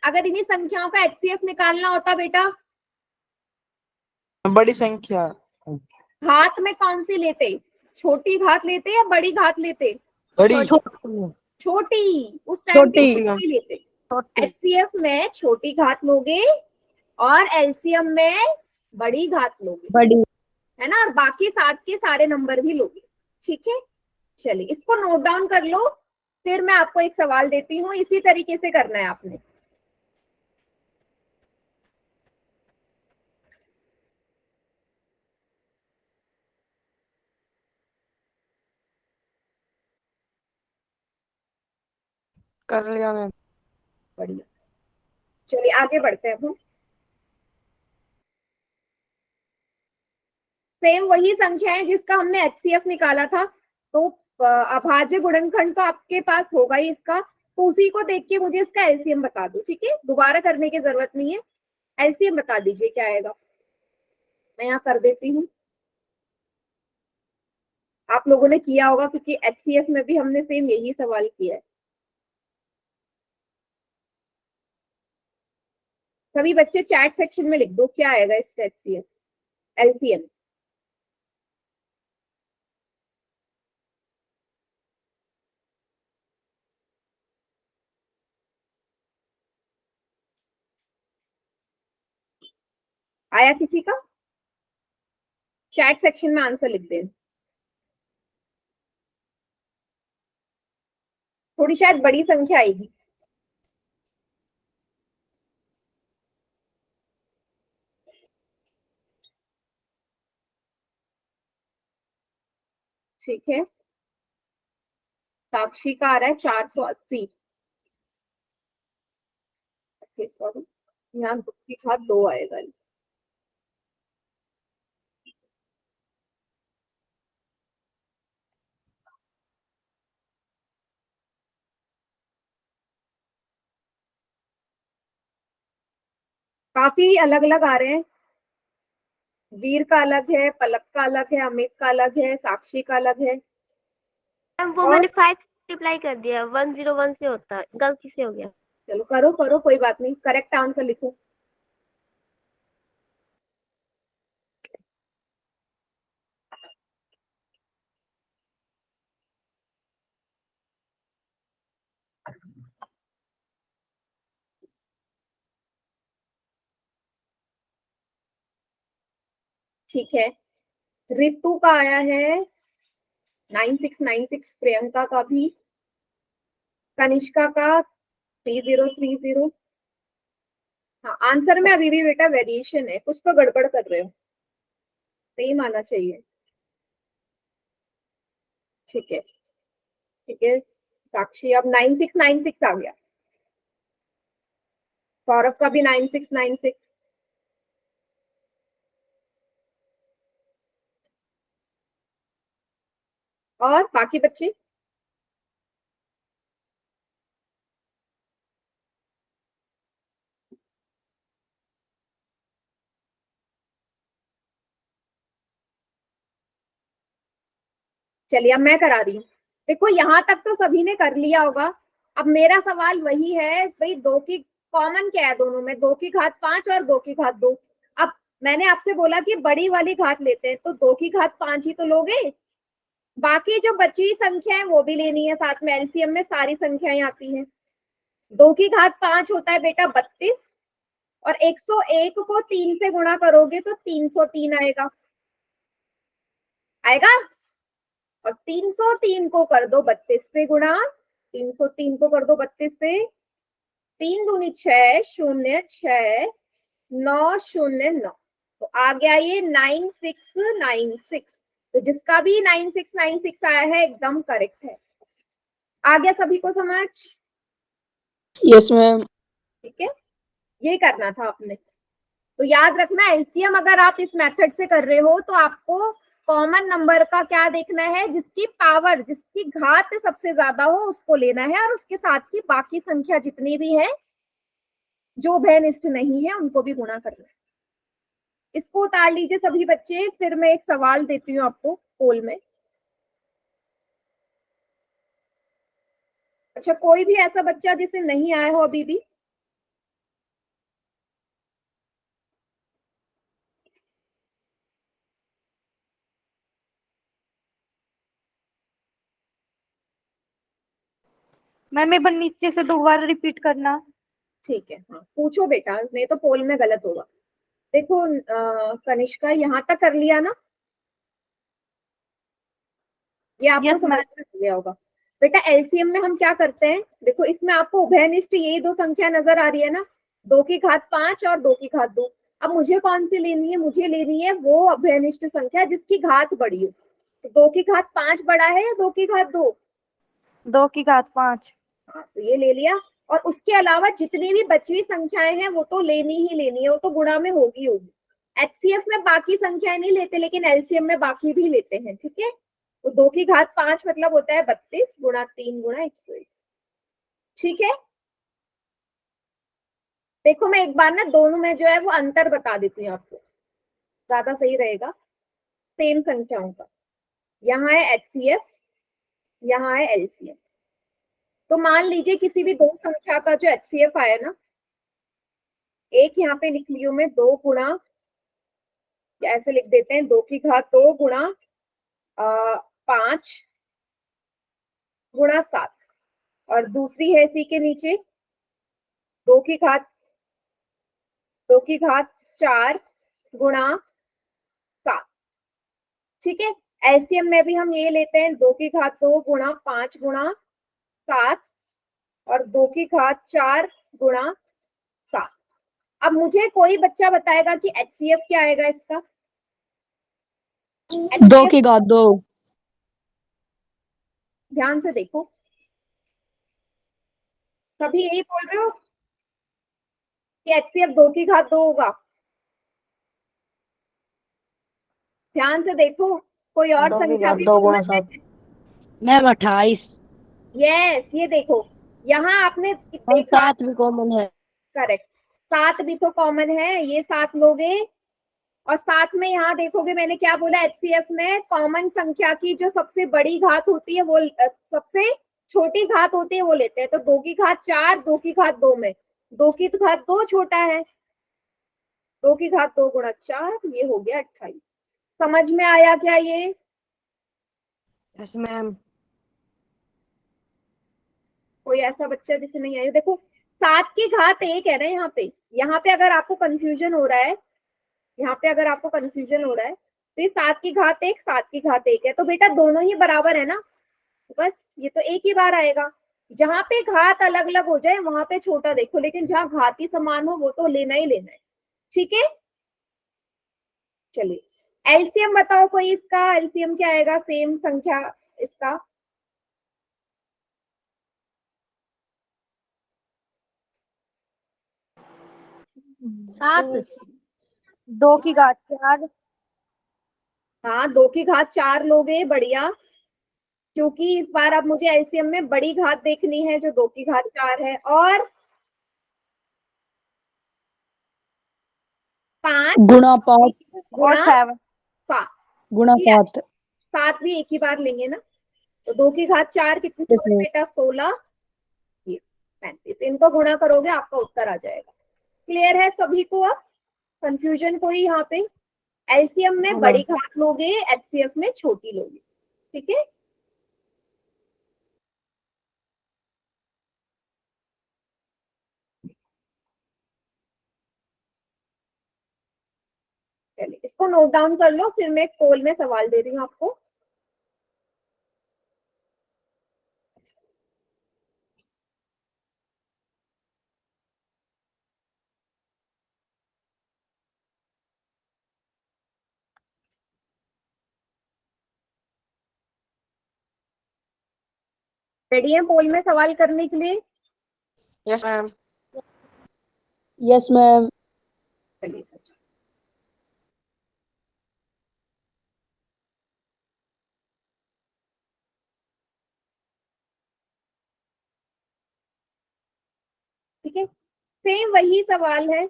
अगर इन्हीं संख्याओं का एचसीएफ निकालना होता बेटा, बड़ी संख्या। घात में कौन सी लेते? छोटी घात लेते या बड़ी घात लेते? बड़ी। छोटी। उस टाइम पे छोटी। छोटी लेते। छोटी। एचसीएफ में छोटी घात लोगे और एलसीएम में बड़ी घात लोगे, बड़ी। है ना? और बाकी साथ के सारे नंबर भी लोगे। ठीक है, चलिए इसको नोट डाउन कर लो। फिर मैं आपको एक सवाल देती हूँ, इसी तरीके से करना है आपने। कर लिया मैम। बढ़िया, चलिए आगे बढ़ते हैं हम। सेम वही संख्या है जिसका हमने एचसीएफ निकाला था। तो अभाज्य गुणनखंड तो आपके पास होगा ही इसका। तो उसी को देख के मुझे इसका एलसीएम बता दो। ठीक है, दोबारा करने की जरूरत नहीं है। एलसीएम बता दीजिए क्या आएगा। मैं यहाँ कर देती हूँ, आप लोगों ने किया होगा, क्योंकि एचसीएफ में भी हमने सेम यही सवाल किया है। सभी बच्चे चैट सेक्शन में लिख दो क्या आएगा इसका एचसीएफ एलसीएम। आया किसी का? चैट सेक्शन में आंसर लिख दें। थोड़ी शायद बड़ी संख्या आएगी। ठीक है, साक्षी का आ रहा है 480। सॉरी, यहाँ 2 की घात 2 आएगा। काफी अलग अलग आ रहे हैं। वीर का अलग है, पलक का अलग है, अमित का अलग है, साक्षी का अलग है। वो और मैंने 5 मल्टीप्लाई कर दिया, 101 से होता है, गलती से हो गया। चलो करो करो, कोई बात नहीं, करेक्ट आंसर लिखो। ठीक है, रितु का आया है 9696, प्रियंका का भी, कनिष्का का 3030। हाँ, आंसर में अभी भी बेटा वेरिएशन है, कुछ तो गड़बड़ कर रहे हो। सेम आना चाहिए। ठीक है, ठीक है साक्षी, अब 9696 आ गया। सौरभ का भी 9696। और बाकी बच्चे? चलिए अब मैं करा रही हूँ। देखो यहाँ तक तो सभी ने कर लिया होगा। अब मेरा सवाल वही है भाई, दो की कॉमन क्या है दोनों में? 2 की घात 5 और 2 की घात 2। अब मैंने आपसे बोला कि बड़ी वाली घात लेते हैं, तो 2 की घात 5 ही तो लोगे। बाकी जो बची हुई संख्या है वो भी लेनी है साथ में। एलसीएम में सारी संख्याएं आती हैं। 2 की घात 5 होता है बेटा 32, और 101 को 3 से गुणा करोगे तो 303 आएगा। आएगा। और 303 को कर दो 32 से गुणा, 303 को कर दो 32 से, 3 दूनी 6, 0 6 9 0 9, तो आ गया ये 9696। तो जिसका भी 9696 आया है एकदम करेक्ट है। आ गया सभी को समझ? Yes ma'am. ठीक है, ये करना था आपने। तो याद रखना, एलसीएम अगर आप इस मेथड से कर रहे हो तो आपको कॉमन नंबर का क्या देखना है, जिसकी पावर, जिसकी घात सबसे ज्यादा हो उसको लेना है, और उसके साथ की बाकी संख्या जितनी भी है जो उभयनिष्ठ नहीं है उनको भी गुणा करना है। इसको उतार लीजिए सभी बच्चे, फिर मैं एक सवाल देती हूँ आपको पोल में। अच्छा, कोई भी ऐसा बच्चा जिसे नहीं आया हो अभी भी? मैम एक बार नीचे से दोबारा रिपीट करना। ठीक है, हाँ पूछो बेटा, नहीं तो पोल में गलत होगा। देखो कनिष्का, यहाँ तक कर लिया ना? ये आपको Yes, समझ में आ गया होगा। बेटा एलसीएम में हम क्या करते हैं, देखो इसमें आपको उभयनिष्ठ यही दो संख्या नजर आ रही है ना, 2 की घात 5 और 2 की घात 2। अब मुझे कौन सी लेनी है? मुझे लेनी है वो उभयनिष्ठ संख्या जिसकी घात बड़ी हो। तो 2 की घात 5 बड़ा है या 2 की घात 2? 2 की घात 5। हाँ, तो ये ले लिया। और उसके अलावा जितनी भी बची हुई संख्याएं हैं वो तो लेनी ही लेनी है, वो तो गुणा में होगी होगी। एचसीएफ में बाकी संख्याएं नहीं लेते, लेकिन एलसीएम में बाकी भी लेते हैं। ठीक है, तो 2 की घात 5 मतलब होता है 32 गुणा 3 गुणा 101। ठीक है, देखो मैं एक बार ना दोनों में जो है वो अंतर बता देती हूँ आपको, ज्यादा सही रहेगा। सेम संख्याओं का, यहाँ है एचसीएफ, यहाँ है एलसीएम। तो मान लीजिए किसी भी दो संख्या का जो एचसीएफ आया ना, एक यहाँ पे लिख लियो मैं 2 गुणा, या ऐसे लिख देते हैं 2 की घात 2 गुणा 5 गुणा 7, और दूसरी है इसी के नीचे 2 की घात 4 गुणा 7। ठीक है, एलसीएम में भी हम ये लेते हैं 2 की घात 2 गुणा 5 गुणा 7 और 2 की घात 4 गुणा 7। अब मुझे कोई बच्चा बताएगा कि एचसीएफ क्या आएगा इसका? 2 की घात 2। ध्यान से देखो, सभी यही बोल रहे हो कि एचसीएफ 2 की घात 2 होगा? ध्यान से देखो, कोई और 2 की संख्या घात भी 2 गुणा बोलना 7। है? मैम 28 यस, ये देखो यहाँ आपने और देखा, 7 भी कॉमन है। करेक्ट, 7 भी तो कॉमन है, ये 7 लोगे। और साथ में यहाँ देखोगे मैंने क्या बोला, एचसीएफ में कॉमन संख्या की जो सबसे बड़ी घात होती है वो सबसे छोटी घात होती है वो लेते हैं। तो 2 की घात 4, 2 की घात 2 में 2 की घात 2 छोटा है, 2 की घात 2 गुणा 4, ये हो गया 28। समझ में आया क्या ये? Yes ma'am. कोई ऐसा बच्चा जिसे नहीं आया? देखो 7 की घात 1 है ना यहाँ पे अगर आपको कंफ्यूजन हो रहा है, यहाँ पे अगर आपको कंफ्यूजन हो रहा है तो ये 7 की घात 1 7 की घात 1 है, तो बेटा दोनों ही बराबर है ना, बस ये तो एक ही बार आएगा। जहां पे घात अलग अलग हो जाए वहां पे छोटा देखो, लेकिन जहां घात ही समान हो वो तो लेना ही लेना है। ठीक है, चलिए एलसीएम बताओ कोई इसका, एलसीएम क्या आएगा सेम संख्या इसका? सात। 2 की घात 4। हाँ 2 की घात 4 लोगे, बढ़िया। क्योंकि इस बार अब मुझे एलसीएम में बड़ी घात देखनी है जो 2 की घात 4 है। और 5 गुणा 5 और गुणा 7। 7, गुणा 7। 7 भी एक ही बार लेंगे ना। तो 2 की घात 4 कितनी यस होगी मैम। बेटा? 16, 35। इनको गुणा करोगे आपका उत्तर आ जाएगा। क्लियर है सभी को? अब कंफ्यूजन कोई यहाँ पे? एलसीएम में हाँ बड़ी मैम। घात लोगे, एचसीएफ में छोटी लोगे, ठीक है। चलिए इसको नोट डाउन कर लो, फिर मैं पोल में सवाल दे रही हूँ आपको। रेडी है पोल में सवाल करने के लिए? Yes ma'am. Yes ma'am. चलिए ठीक है, सेम वही सवाल है।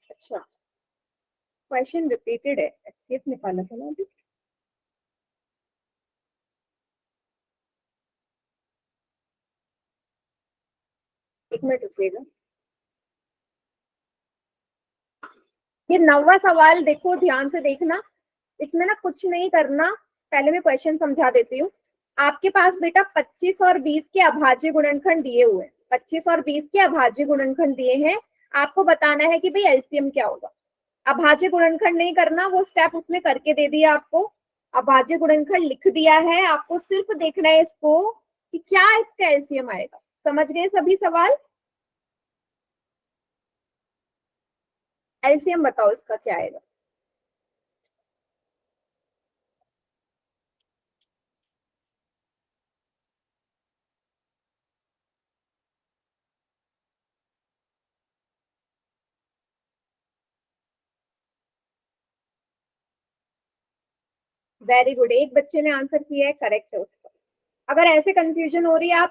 अच्छा, क्वेश्चन रिपीटेड है, एचसीएफ निकाला था ना अभी। एक मिनट रुकिएगा। ये 9वां सवाल देखो, ध्यान से देखना। इसमें ना कुछ नहीं करना, पहले मैं क्वेश्चन समझा देती हूँ। आपके पास बेटा 25 और 20 के अभाज्य गुणनखंड दिए हुए हैं। 25 और 20 के अभाज्य गुणनखंड दिए हैं। आपको बताना है कि भाई एलसीएम क्या होगा। अभाज्य गुणनखंड नहीं करना, वो स्टेप उसने करके दे दिया आपको। अभाज्य गुणनखंड लिख दिया है, आपको सिर्फ देखना है इसको कि क्या इसका एलसीएम आएगा। समझ गए सभी सवाल? एलसीएम बताओ इसका क्या आएगा। वेरी गुड, एक बच्चे ने आंसर किया है, करेक्ट है उसका। अगर ऐसे कंफ्यूजन हो रही है, आप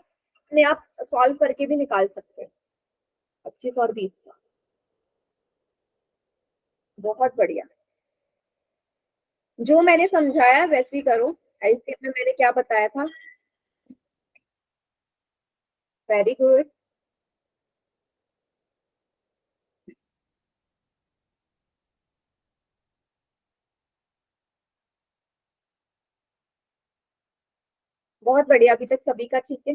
अपने आप सॉल्व करके भी निकाल सकते हो 25 और 20 का। बहुत बढ़िया, जो मैंने समझाया वैसे ही करो। एलसीएम में मैंने क्या बताया था? Very good. बहुत बढ़िया, अभी तक सभी का ठीक है।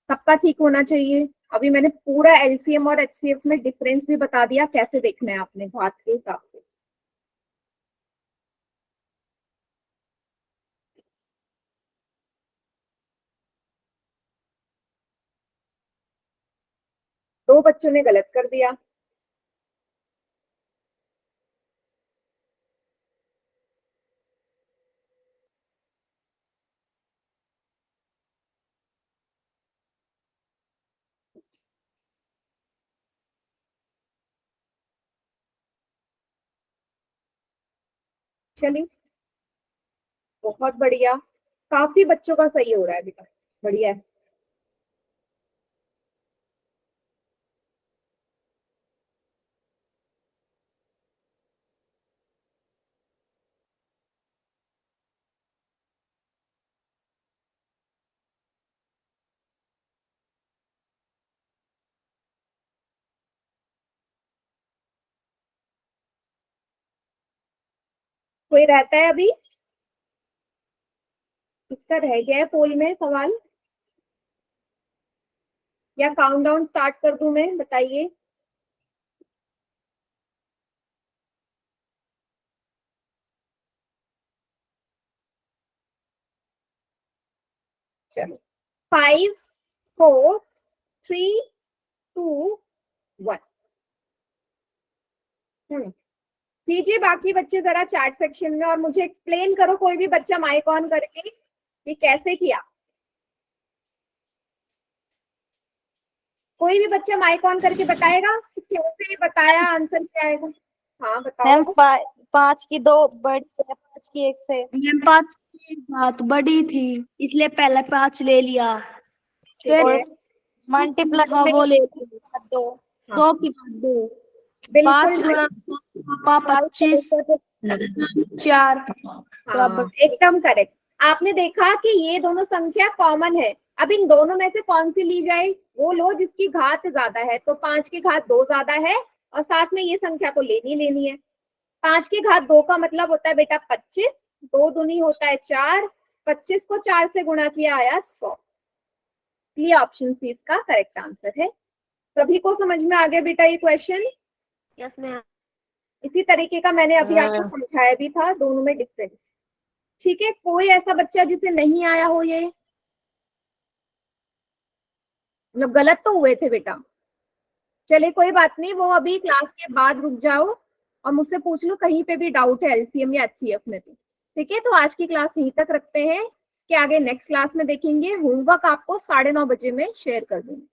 सबका ठीक होना चाहिए। अभी मैंने पूरा एलसीएम और एचसीएफ में डिफरेंस भी बता दिया, कैसे देखना है आपने घात के हिसाब से। दो बच्चों ने गलत कर दिया। चलिए बहुत बढ़िया, काफी बच्चों का सही हो रहा है अभी तक, बढ़िया है। कोई रहता है अभी? किसका रह गया है पोल में सवाल, या काउंटडाउन स्टार्ट कर दूं मैं? बताइए। चलो 5 4 3 2 1। कीजिए बाकी बच्चे जरा चैट सेक्शन में और मुझे एक्सप्लेन करो, कोई भी बच्चा माइक ऑन करके कि कैसे किया। कोई भी बच्चा माइक ऑन करके बताएगा कि कैसे बताया, आंसर क्या आएगा। हाँ बताओ। मैम 5 की 2 बड़ी है, 5 की 1 से। मैम 5 की बात बड़ी थी इसलिए पहले 5 ले लिया, ठीक फिर है, मल्टीप्लाई हाँ वो ले लिया, 2। 2 की बात 2, बिल्कुल 5 गुणा 25 4 हाँ, एकदम करेक्ट। आपने देखा कि ये दोनों संख्या कॉमन है। अब इन दोनों में से कौन सी ली जाए, वो लो जिसकी घात ज्यादा है। तो 5 की घात 2 ज्यादा है और साथ में ये संख्या को लेनी है। 5 की घात 2 का मतलब होता है बेटा 25, 2 दूनी होता है 4, 25 को 4 से गुणा किया आया 100। ये ऑप्शन सी इसका करेक्ट आंसर है। सभी को समझ में आ गया बेटा ये क्वेश्चन? Yes ma'am. इसी तरीके का मैंने अभी आपको समझाया भी था, दोनों में डिफरेंस। ठीक है, कोई ऐसा बच्चा जिसे नहीं आया हो, ये मतलब गलत तो हुए थे बेटा। चलिए कोई बात नहीं, वो अभी क्लास के बाद रुक जाओ और मुझसे पूछ लो कहीं पे भी डाउट है एलसीएम या एचसीएफ में तो। ठीक है, तो आज की क्लास यहीं तक रखते हैं। इसके आगे नेक्स्ट क्लास में देखेंगे। होमवर्क आपको 9:30 बजे में शेयर कर दूंगी।